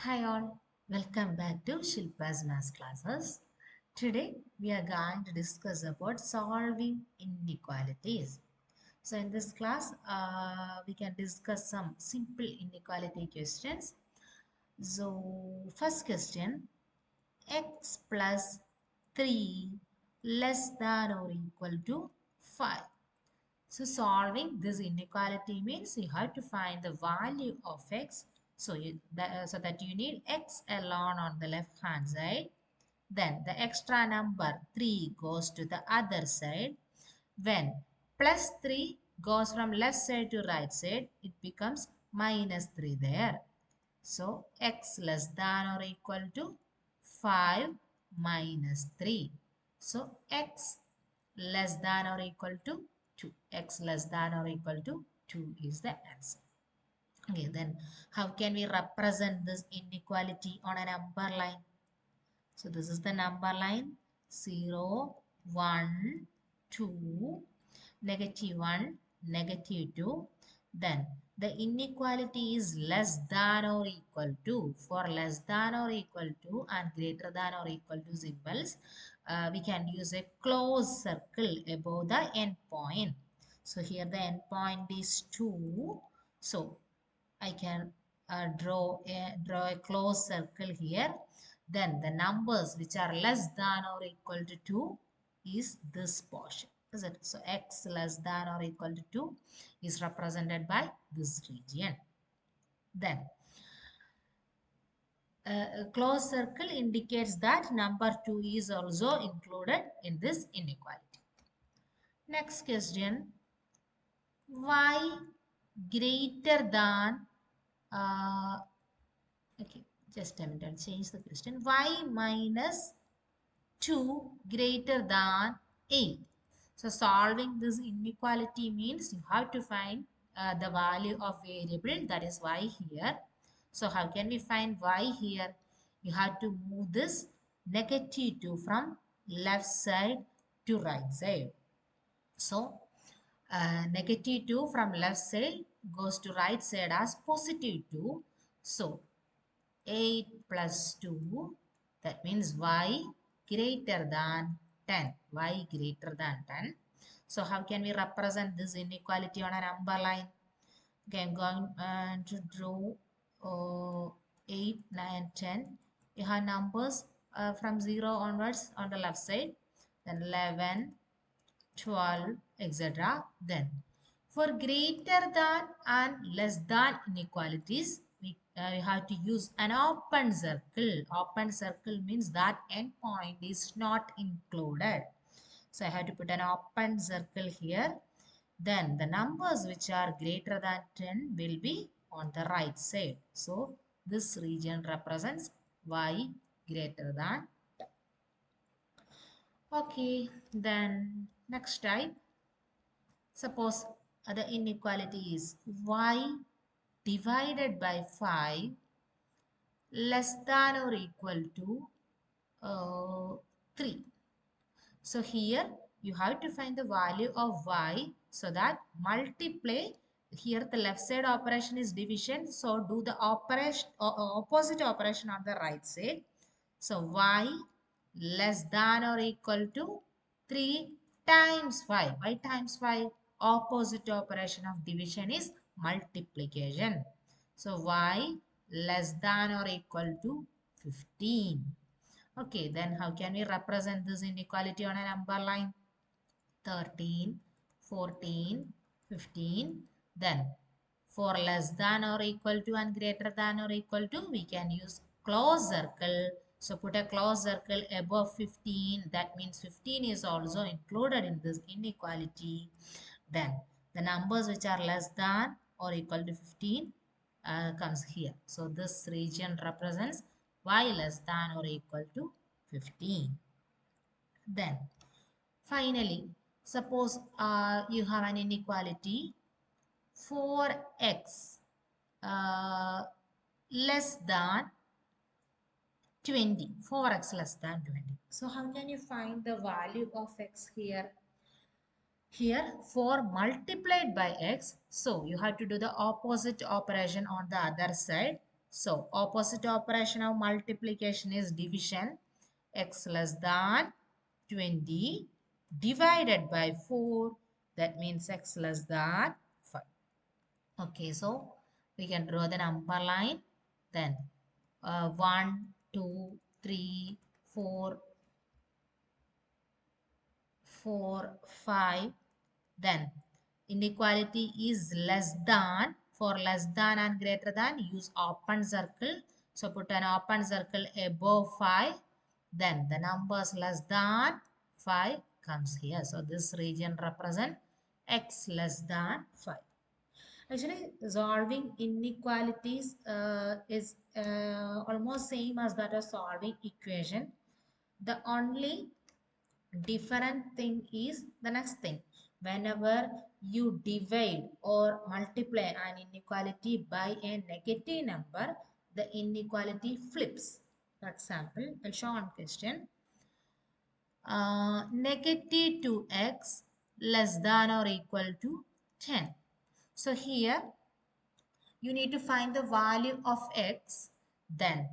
Hi all, welcome back to Shilpa's Math classes. Today we are going to discuss about solving inequalities. So in this class, we can discuss some simple inequality questions. So first question, x plus 3 less than or equal to 5. So solving this inequality means you have to find the value of x. So that you need x alone on the left hand side. Then the extra number 3 goes to the other side. When plus 3 goes from left side to right side, it becomes minus 3 there. So x less than or equal to 5 minus 3. So x less than or equal to 2. X less than or equal to 2 is the answer. Okay, then how can we represent this inequality on a number line? So this is the number line 0, 1, 2, -1, -2. Then the inequality is less than or equal to. For less than or equal to and greater than or equal to symbols, we can use a closed circle above the end point. So here the end point is 2. So I can draw a closed circle here. Then the numbers which are less than or equal to 2 is this portion. Is it? So x less than or equal to 2 is represented by this region. Then a closed circle indicates that number 2 is also included in this inequality. Next question, y greater than okay, just a minute, I'll change the question. Y minus 2 greater than 8. So solving this inequality means you have to find the value of variable, that is y here. So how can we find y here? You have to move this -2 from left side to right side. So -2 from left side goes to right side as +2. So 8 plus 2, that means y greater than 10. Y greater than 10. So how can we represent this inequality on a number line? Okay, I'm going to draw 8, 9, 10. You have numbers from 0 onwards on the left side. Then 11, 12, etc. Then for greater than and less than inequalities, we have to use an open circle. Open circle means that endpoint is not included. So I have to put an open circle here. Then the numbers which are greater than 10 will be on the right side. So this region represents y greater than 10. Okay, then next type. Suppose the inequality is y divided by 5 less than or equal to 3. So here you have to find the value of y, so that multiply. Here the left side operation is division, so do the operation opposite operation on the right side. So y less than or equal to 3 times 5. Why times 5? Opposite operation of division is multiplication. So y less than or equal to 15. Okay, then how can we represent this inequality on a number line? 13, 14, 15. Then for less than or equal to and greater than or equal to, we can use closed circle. So put a closed circle above 15. That means 15 is also included in this inequality. Then the numbers which are less than or equal to 15 comes here. So this region represents y less than or equal to 15. Then finally, suppose you have an inequality 4x uh, less than 20. 4x less than 20. So how can you find the value of x here? Here 4 multiplied by x. So you have to do the opposite operation on the other side. So opposite operation of multiplication is division. X less than 20 divided by 4. That means x less than 5. Okay, so we can draw the number line. Then 1, 2, 3, 4, 4, 5. Then inequality is less than. For less than and greater than, use open circle. So put an open circle above 5. Then the numbers less than 5 comes here. So this region represent x less than 5. Actually, solving inequalities is almost same as that of solving equation. The only different thing is the next thing. Whenever you divide or multiply an inequality by a negative number, the inequality flips. For example, I'll show one question. Negative 2x less than or equal to 10. So here you need to find the value of x. Then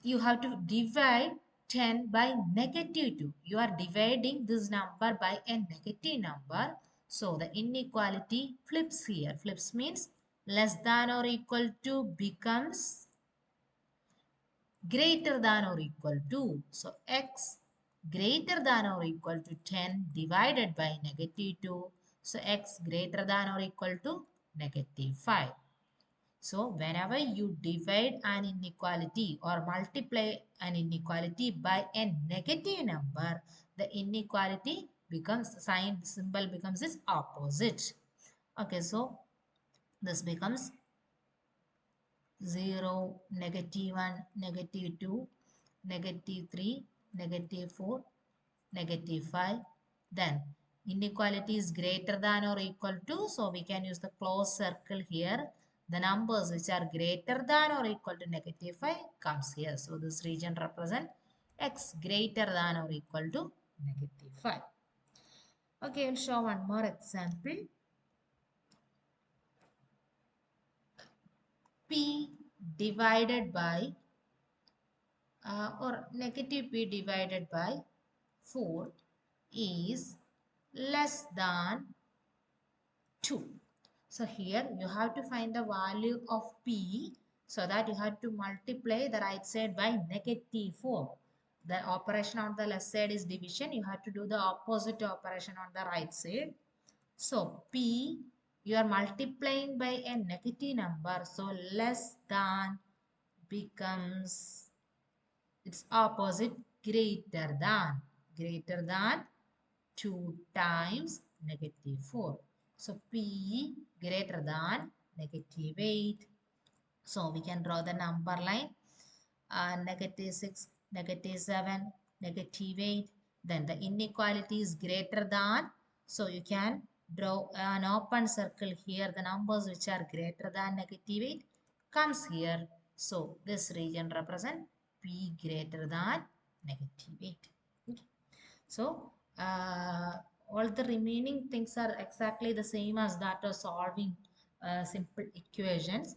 you have to divide 10 by negative 2. You are dividing this number by a negative number. So the inequality flips here. Flips means less than or equal to becomes greater than or equal to. So x greater than or equal to 10 divided by negative 2. So x greater than or equal to negative 5. So whenever you divide an inequality or multiply an inequality by a negative number, the inequality becomes sign symbol becomes its opposite. Okay, so this becomes 0, -1, -2, -3, -4, -5. Then inequality is greater than or equal to. So we can use the closed circle here. The numbers which are greater than or equal to -5 comes here. So this region represent x greater than or equal to -5. Okay, I'll show one more example. P divided by or negative p divided by 4 is less than 2. So here you have to find the value of p, so that you have to multiply the right side by -4. The operation on the left side is division. You have to do the opposite operation on the right side. So p you are multiplying by a negative number. So less than becomes its opposite greater than 2 times -4. So P greater than -8. So we can draw the number line. -6, -7, -8. Then the inequality is greater than. So you can draw an open circle here. The numbers which are greater than -8 comes here. So this region represent P greater than -8. Okay. So all the remaining things are exactly the same as that of solving simple equations,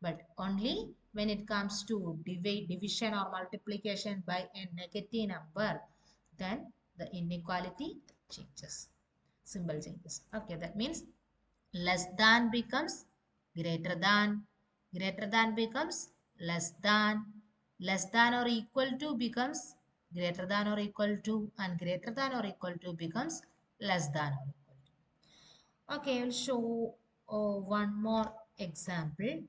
but only when it comes to division or multiplication by a negative number, then the inequality changes, symbol changes. Okay, that means less than becomes greater than becomes less than or equal to becomes greater than or equal to, and greater than or equal to becomes less than or equal to. Okay, I'll show one more example.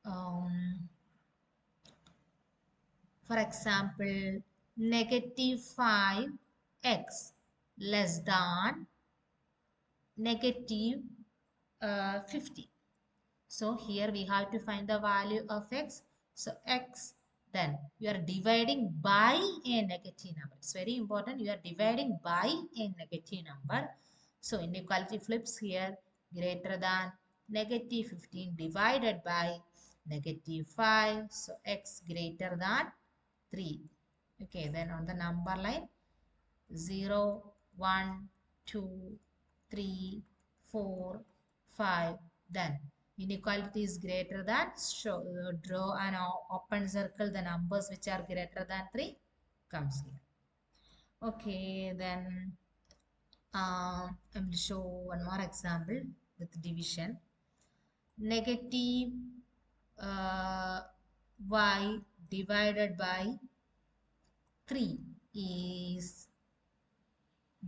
Um, for example, -5x less than -50. So here we have to find the value of x. So x, then you are dividing by a negative number. It's very important. You are dividing by a negative number. So inequality flips here, greater than -15 divided by -5. So x greater than 3. Okay, then on the number line 0, 1, 2, 3, 4, 5. Then Inequality is greater than, draw an open circle, the numbers which are greater than 3 comes here. Okay, then I will show one more example with division. Negative y divided by 3 is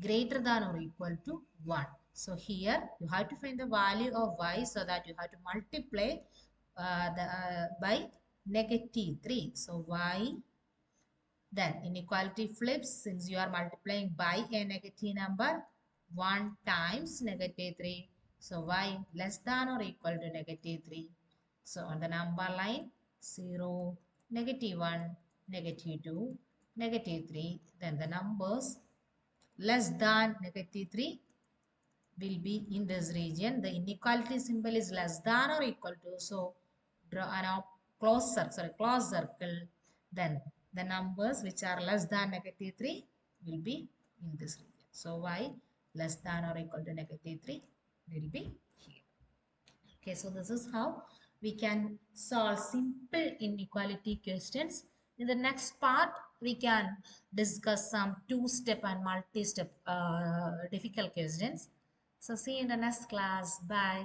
greater than or equal to 1. So here you have to find the value of y, so that you have to multiply by negative 3. So y, then inequality flips, since you are multiplying by a negative number, 1 times negative 3. So y less than or equal to negative 3. So on the number line, 0, negative 1, negative 2, negative 3, then the numbers less than negative 3 will be in this region. The inequality symbol is less than or equal to. So draw an close circle. Then the numbers which are less than negative 3 will be in this region. So y less than or equal to negative 3 will be here. Okay, so this is how we can solve simple inequality questions. In the next part, we can discuss some two-step and multi-step difficult questions. So see you in the next class. Bye.